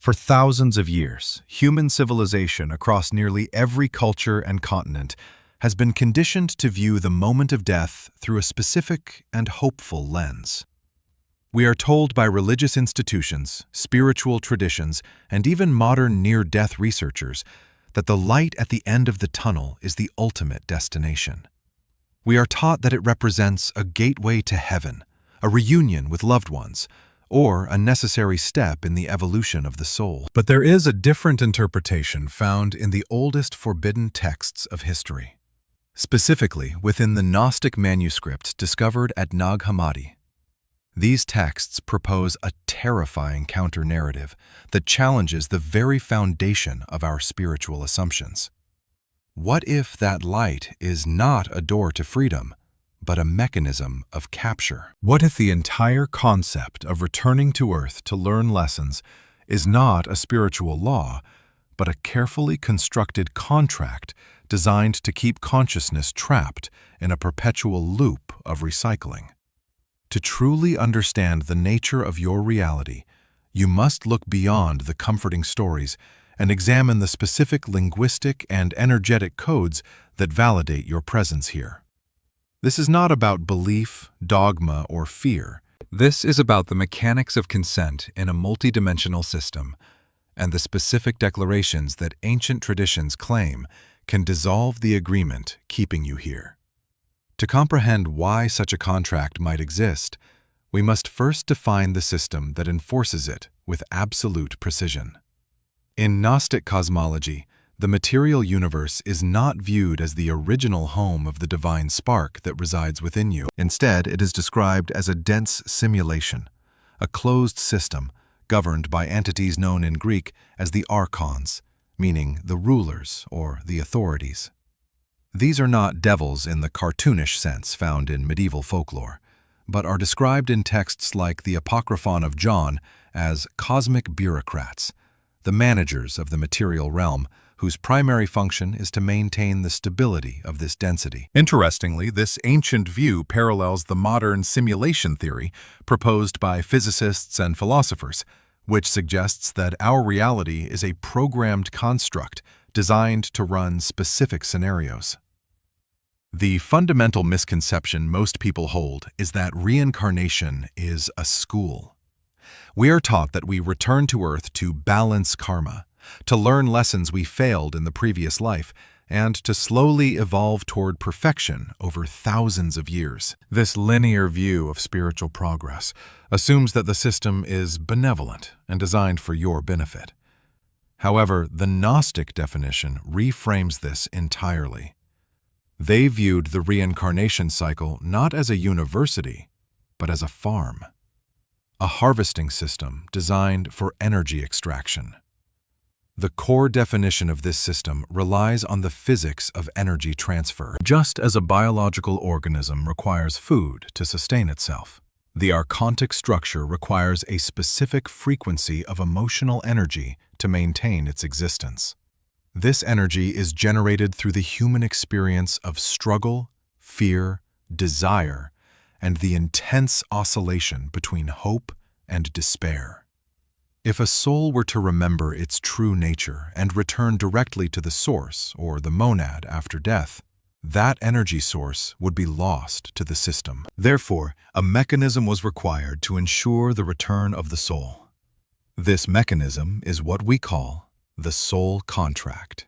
For thousands of years, human civilization across nearly every culture and continent has been conditioned to view the moment of death through a specific and hopeful lens. We are told by religious institutions, spiritual traditions, and even modern near-death researchers that the light at the end of the tunnel is the ultimate destination. We are taught that it represents a gateway to heaven, a reunion with loved ones, or a necessary step in the evolution of the soul. But there is a different interpretation found in the oldest forbidden texts of history, specifically within the Gnostic manuscripts discovered at Nag Hammadi. These texts propose a terrifying counter-narrative that challenges the very foundation of our spiritual assumptions. What if that light is not a door to freedom, but a mechanism of capture? What if the entire concept of returning to Earth to learn lessons is not a spiritual law, but a carefully constructed contract designed to keep consciousness trapped in a perpetual loop of recycling? To truly understand the nature of your reality, you must look beyond the comforting stories and examine the specific linguistic and energetic codes that validate your presence here. This is not about belief, dogma, or fear. This is about the mechanics of consent in a multidimensional system, and the specific declarations that ancient traditions claim can dissolve the agreement keeping you here. To comprehend why such a contract might exist, we must first define the system that enforces it with absolute precision. In Gnostic cosmology, the material universe is not viewed as the original home of the divine spark that resides within you. Instead, it is described as a dense simulation, a closed system governed by entities known in Greek as the Archons, meaning the rulers or the authorities. These are not devils in the cartoonish sense found in medieval folklore, but are described in texts like the Apocryphon of John as cosmic bureaucrats, the managers of the material realm, whose primary function is to maintain the stability of this density. Interestingly, this ancient view parallels the modern simulation theory proposed by physicists and philosophers, which suggests that our reality is a programmed construct designed to run specific scenarios. The fundamental misconception most people hold is that reincarnation is a school. We are taught that we return to Earth to balance karma, to learn lessons we failed in the previous life, and to slowly evolve toward perfection over thousands of years. This linear view of spiritual progress assumes that the system is benevolent and designed for your benefit. However, the Gnostic definition reframes this entirely. They viewed the reincarnation cycle not as a university, but as a farm, a harvesting system designed for energy extraction. The core definition of this system relies on the physics of energy transfer. Just as a biological organism requires food to sustain itself, the archontic structure requires a specific frequency of emotional energy to maintain its existence. This energy is generated through the human experience of struggle, fear, desire, and the intense oscillation between hope and despair. If a soul were to remember its true nature and return directly to the source or the monad after death, that energy source would be lost to the system. Therefore, a mechanism was required to ensure the return of the soul. This mechanism is what we call the soul contract.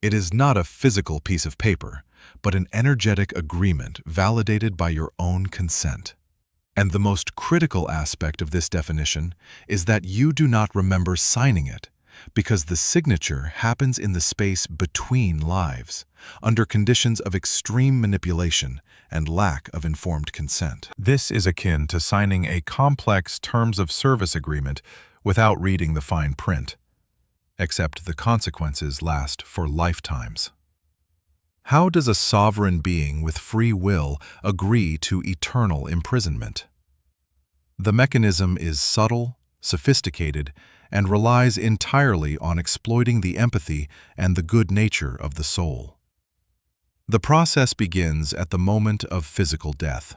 It is not a physical piece of paper, but an energetic agreement validated by your own consent. And the most critical aspect of this definition is that you do not remember signing it, because the signature happens in the space between lives, under conditions of extreme manipulation and lack of informed consent. This is akin to signing a complex terms of service agreement without reading the fine print, except the consequences last for lifetimes. How does a sovereign being with free will agree to eternal imprisonment? The mechanism is subtle, sophisticated, and relies entirely on exploiting the empathy and the good nature of the soul. The process begins at the moment of physical death.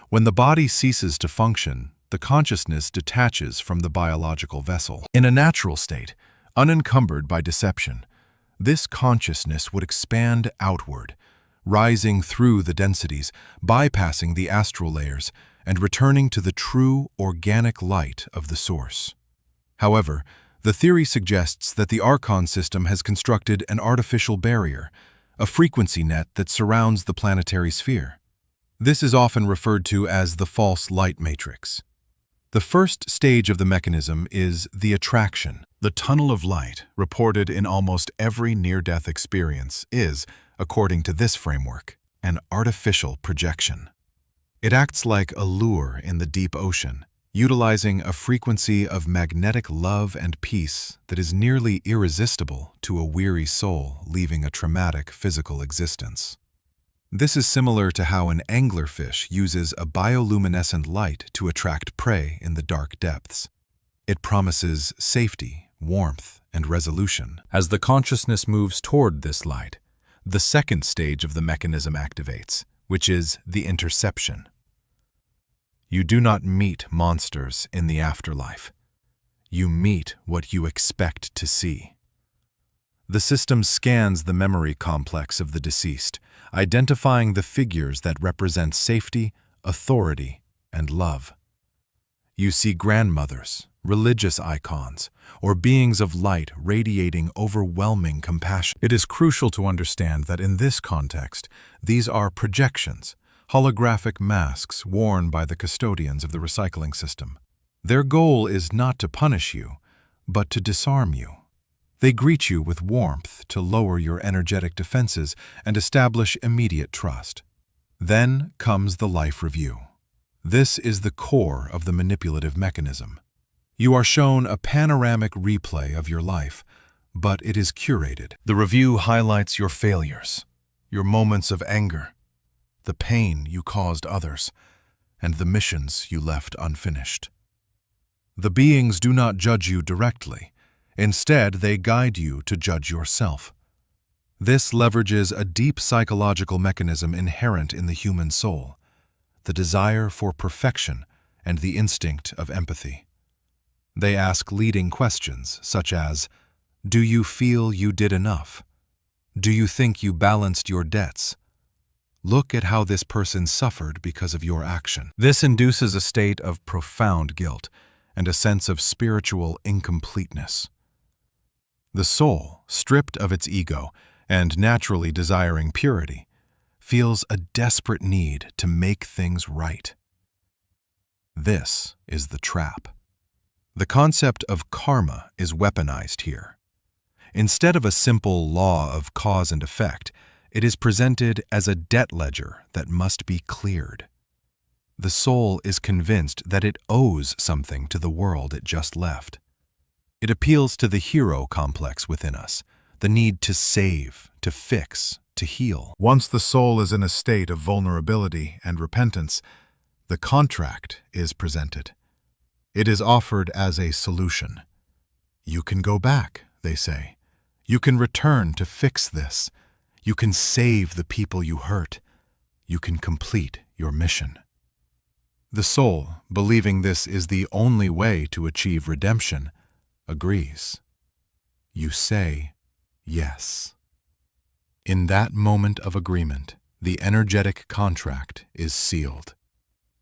When the body ceases to function, the consciousness detaches from the biological vessel. In a natural state, unencumbered by deception, this consciousness would expand outward, rising through the densities, bypassing the astral layers, and returning to the true organic light of the source. However, the theory suggests that the Archon system has constructed an artificial barrier, a frequency net that surrounds the planetary sphere. This is often referred to as the false light matrix. The first stage of the mechanism is the attraction. The tunnel of light, reported in almost every near-death experience, is, according to this framework, an artificial projection. It acts like a lure in the deep ocean, utilizing a frequency of magnetic love and peace that is nearly irresistible to a weary soul leaving a traumatic physical existence. This is similar to how an anglerfish uses a bioluminescent light to attract prey in the dark depths. It promises safety, warmth, and resolution. As the consciousness moves toward this light, the second stage of the mechanism activates, which is the interception. You do not meet monsters in the afterlife. You meet what you expect to see. The system scans the memory complex of the deceased, identifying the figures that represent safety, authority, and love. You see grandmothers, religious icons, or beings of light radiating overwhelming compassion. It is crucial to understand that in this context, these are projections, holographic masks worn by the custodians of the recycling system. Their goal is not to punish you, but to disarm you. They greet you with warmth to lower your energetic defenses and establish immediate trust. Then comes the life review. This is the core of the manipulative mechanism. You are shown a panoramic replay of your life, but it is curated. The review highlights your failures, your moments of anger, the pain you caused others, and the missions you left unfinished. The beings do not judge you directly. Instead, they guide you to judge yourself. This leverages a deep psychological mechanism inherent in the human soul, the desire for perfection and the instinct of empathy. They ask leading questions such as, do you feel you did enough? Do you think you balanced your debts? Look at how this person suffered because of your action. This induces a state of profound guilt and a sense of spiritual incompleteness. The soul, stripped of its ego and naturally desiring purity, feels a desperate need to make things right. This is the trap. The concept of karma is weaponized here. Instead of a simple law of cause and effect, it is presented as a debt ledger that must be cleared. The soul is convinced that it owes something to the world it just left. It appeals to the hero complex within us, the need to save, to fix, to heal. Once the soul is in a state of vulnerability and repentance, the contract is presented. It is offered as a solution. You can go back, they say. You can return to fix this. You can save the people you hurt. You can complete your mission. The soul, believing this is the only way to achieve redemption, agrees. You say yes. In that moment of agreement, the energetic contract is sealed.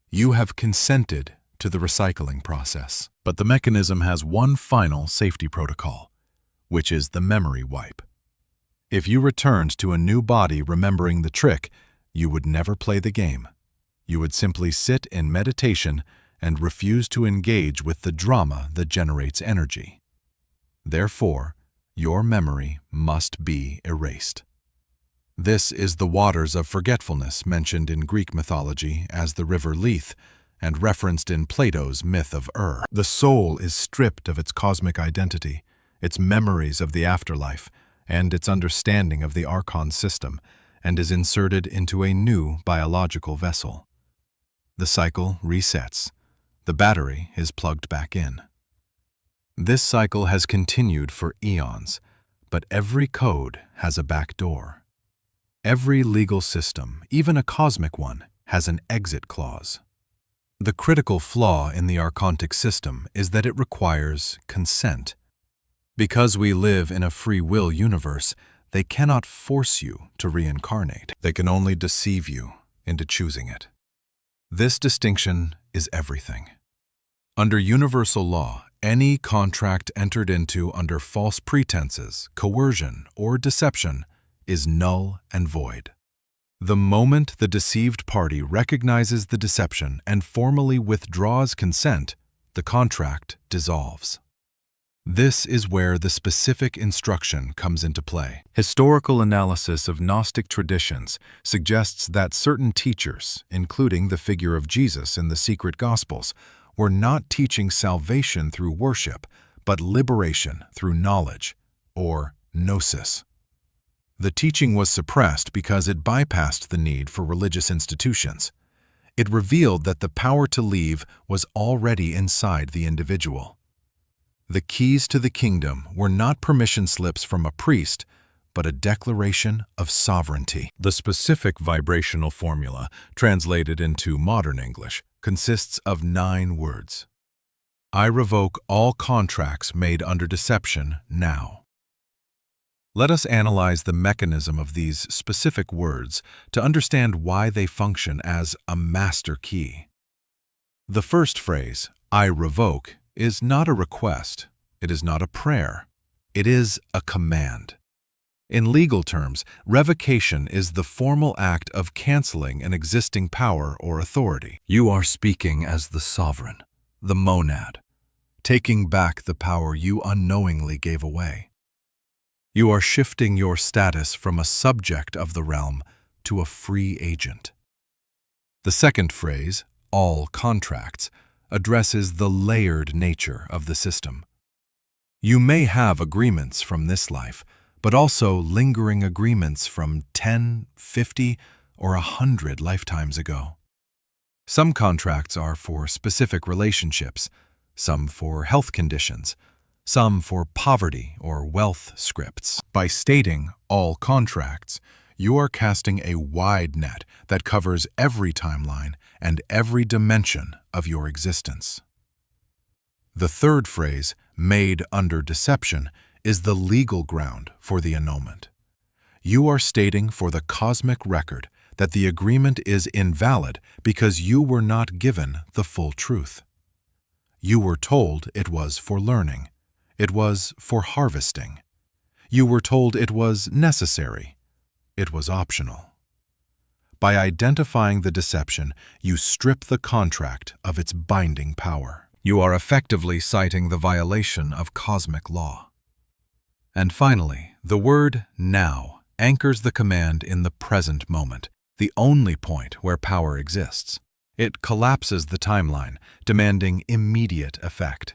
You have consented to the recycling process. But the mechanism has one final safety protocol, which is the memory wipe. If you returned to a new body remembering the trick, you would never play the game. You would simply sit in meditation and refuse to engage with the drama that generates energy. Therefore, your memory must be erased. This is the waters of forgetfulness mentioned in Greek mythology as the river Lethe and referenced in Plato's myth of Ur. The soul is stripped of its cosmic identity, its memories of the afterlife, and its understanding of the Archon system, and is inserted into a new biological vessel. The cycle resets. The battery is plugged back in. This cycle has continued for eons, but every code has a back door. Every legal system, even a cosmic one, has an exit clause. The critical flaw in the Archontic system is that it requires consent. Because we live in a free will universe, they cannot force you to reincarnate. They can only deceive you into choosing it. This distinction is everything. Under universal law, any contract entered into under false pretenses, coercion, or deception is null and void. The moment the deceived party recognizes the deception and formally withdraws consent, the contract dissolves. This is where the specific instruction comes into play. Historical analysis of Gnostic traditions suggests that certain teachers, including the figure of Jesus in the secret Gospels, were not teaching salvation through worship, but liberation through knowledge, or gnosis. The teaching was suppressed because it bypassed the need for religious institutions. It revealed that the power to leave was already inside the individual. The keys to the kingdom were not permission slips from a priest, but a declaration of sovereignty. The specific vibrational formula, translated into modern English, consists of 9 words. I revoke all contracts made under deception now. Let us analyze the mechanism of these specific words to understand why they function as a master key. The first phrase, I revoke, is not a request, it is not a prayer, it is a command. In legal terms, revocation is the formal act of canceling an existing power or authority. You are speaking as the sovereign, the monad, taking back the power you unknowingly gave away. You are shifting your status from a subject of the realm to a free agent. The second phrase, all contracts, addresses the layered nature of the system. You may have agreements from this life, but also lingering agreements from 10, 50, or 100 lifetimes ago. Some contracts are for specific relationships, some for health conditions, some for poverty or wealth scripts. By stating all contracts, you are casting a wide net that covers every timeline and every dimension of your existence. The third phrase, made under deception, is the legal ground for the annulment. You are stating for the cosmic record that the agreement is invalid because you were not given the full truth. You were told it was for learning. It was for harvesting. You were told it was necessary. It was optional. By identifying the deception, you strip the contract of its binding power. You are effectively citing the violation of cosmic law. And finally, the word now anchors the command in the present moment, the only point where power exists. It collapses the timeline, demanding immediate effect.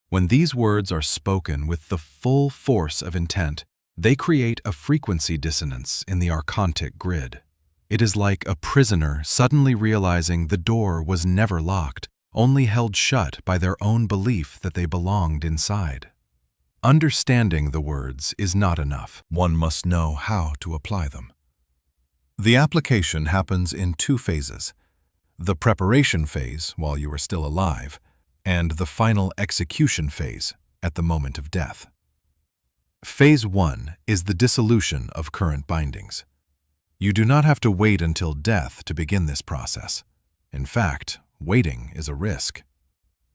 When these words are spoken with the full force of intent, they create a frequency dissonance in the Archontic grid. It is like a prisoner suddenly realizing the door was never locked, only held shut by their own belief that they belonged inside. Understanding the words is not enough. One must know how to apply them. The application happens in 2 phases: the preparation phase while you are still alive, and the final execution phase at the moment of death. Phase 1 is the dissolution of current bindings. You do not have to wait until death to begin this process. In fact, waiting is a risk.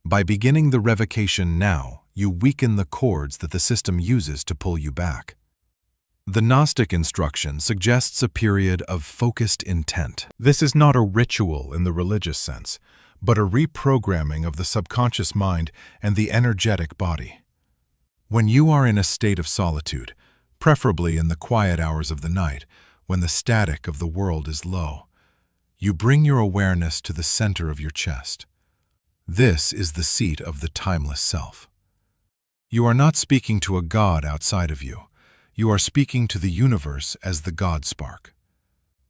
By beginning the revocation now, you weaken the cords that the system uses to pull you back. The Gnostic instruction suggests a period of focused intent. This is not a ritual in the religious sense, but a reprogramming of the subconscious mind and the energetic body. When you are in a state of solitude, preferably in the quiet hours of the night, when the static of the world is low, you bring your awareness to the center of your chest. This is the seat of the timeless self. You are not speaking to a god outside of you. You are speaking to the universe as the God spark.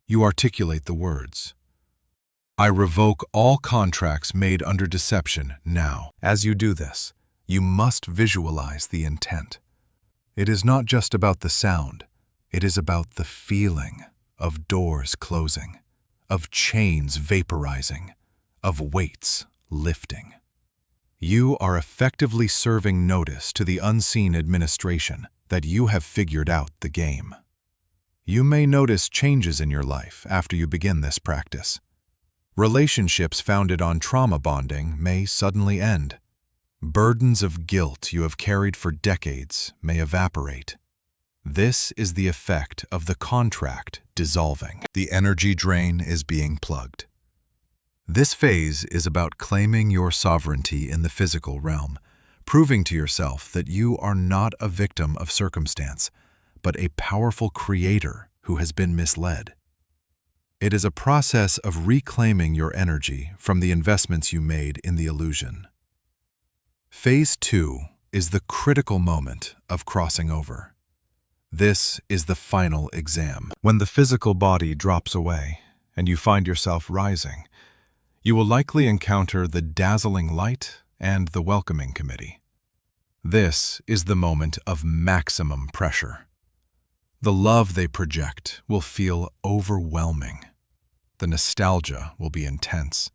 You articulate the words, I revoke all contracts made under deception now. As you do this, you must visualize the intent. It is not just about the sound. It is about the feeling of doors closing, of chains vaporizing, of weights lifting. You are effectively serving notice to the unseen administration that you have figured out the game. You may notice changes in your life after you begin this practice. Relationships founded on trauma bonding may suddenly end. Burdens of guilt you have carried for decades may evaporate. This is the effect of the contract dissolving. The energy drain is being plugged. This phase is about claiming your sovereignty in the physical realm, proving to yourself that you are not a victim of circumstance, but a powerful creator who has been misled. It is a process of reclaiming your energy from the investments you made in the illusion. Phase 2 is the critical moment of crossing over. This is the final exam. When the physical body drops away and you find yourself rising, you will likely encounter the dazzling light and the welcoming committee. This is the moment of maximum pressure. The love they project will feel overwhelming. The nostalgia will be intense.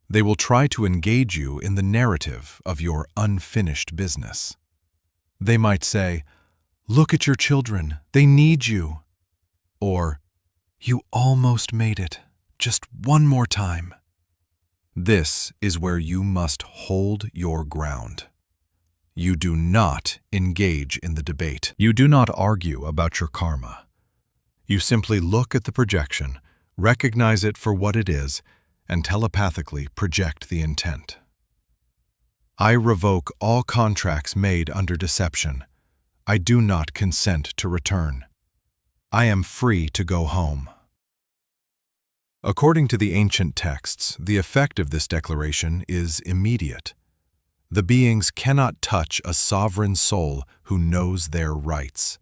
They will try to engage you in the narrative of your unfinished business. They might say, "Look at your children, they need you." Or, "You almost made it, just one more time." This is where you must hold your ground. You do not engage in the debate. You do not argue about your karma. You simply look at the projection, recognize it for what it is, and telepathically project the intent. I revoke all contracts made under deception. I do not consent to return. I am free to go home. According to the ancient texts, the effect of this declaration is immediate. The beings cannot touch a sovereign soul who knows their rights.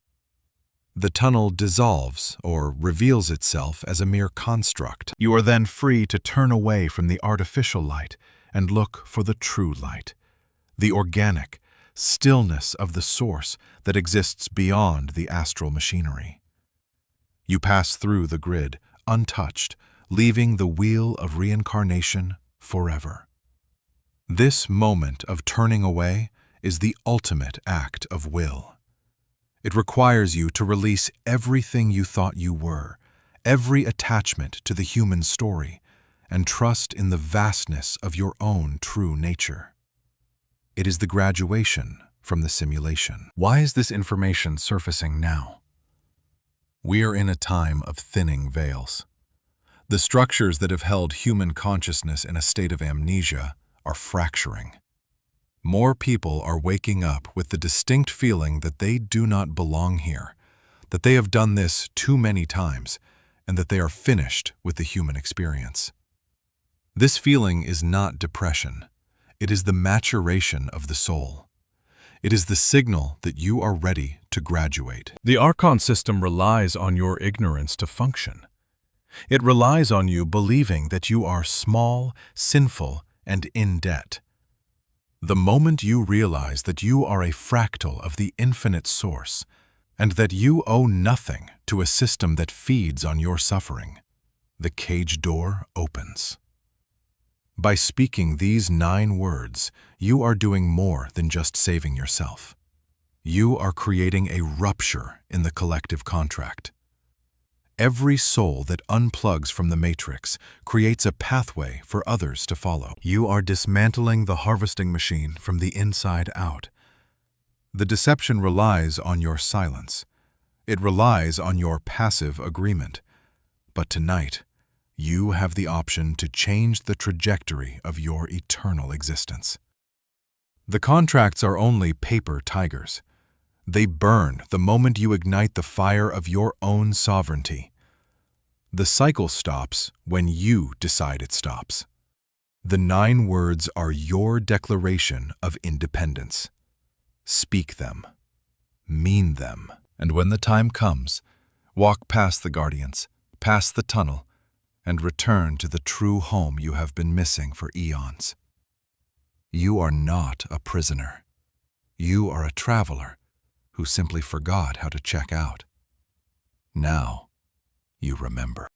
The tunnel dissolves or reveals itself as a mere construct. You are then free to turn away from the artificial light and look for the true light, the organic stillness of the source that exists beyond the astral machinery. You pass through the grid, untouched, leaving the wheel of reincarnation forever. This moment of turning away is the ultimate act of will. It requires you to release everything you thought you were, every attachment to the human story, and trust in the vastness of your own true nature. It is the graduation from the simulation. Why is this information surfacing now? We are in a time of thinning veils. The structures that have held human consciousness in a state of amnesia are fracturing. More people are waking up with the distinct feeling that they do not belong here, that they have done this too many times, and that they are finished with the human experience. This feeling is not depression. It is the maturation of the soul. It is the signal that you are ready to graduate. The Archon system relies on your ignorance to function. It relies on you believing that you are small, sinful, and in debt. The moment you realize that you are a fractal of the infinite source, and that you owe nothing to a system that feeds on your suffering, the cage door opens. By speaking these 9 words, you are doing more than just saving yourself. You are creating a rupture in the collective contract. Every soul that unplugs from the matrix creates a pathway for others to follow. You are dismantling the harvesting machine from the inside out. The deception relies on your silence. It relies on your passive agreement. But tonight, you have the option to change the trajectory of your eternal existence. The contracts are only paper tigers. They burn the moment you ignite the fire of your own sovereignty. The cycle stops when you decide it stops. The 9 words are your declaration of independence. Speak them. Mean them. And when the time comes, walk past the guardians, past the tunnel, and return to the true home you have been missing for eons. You are not a prisoner. You are a traveler who simply forgot how to check out. Now, you remember.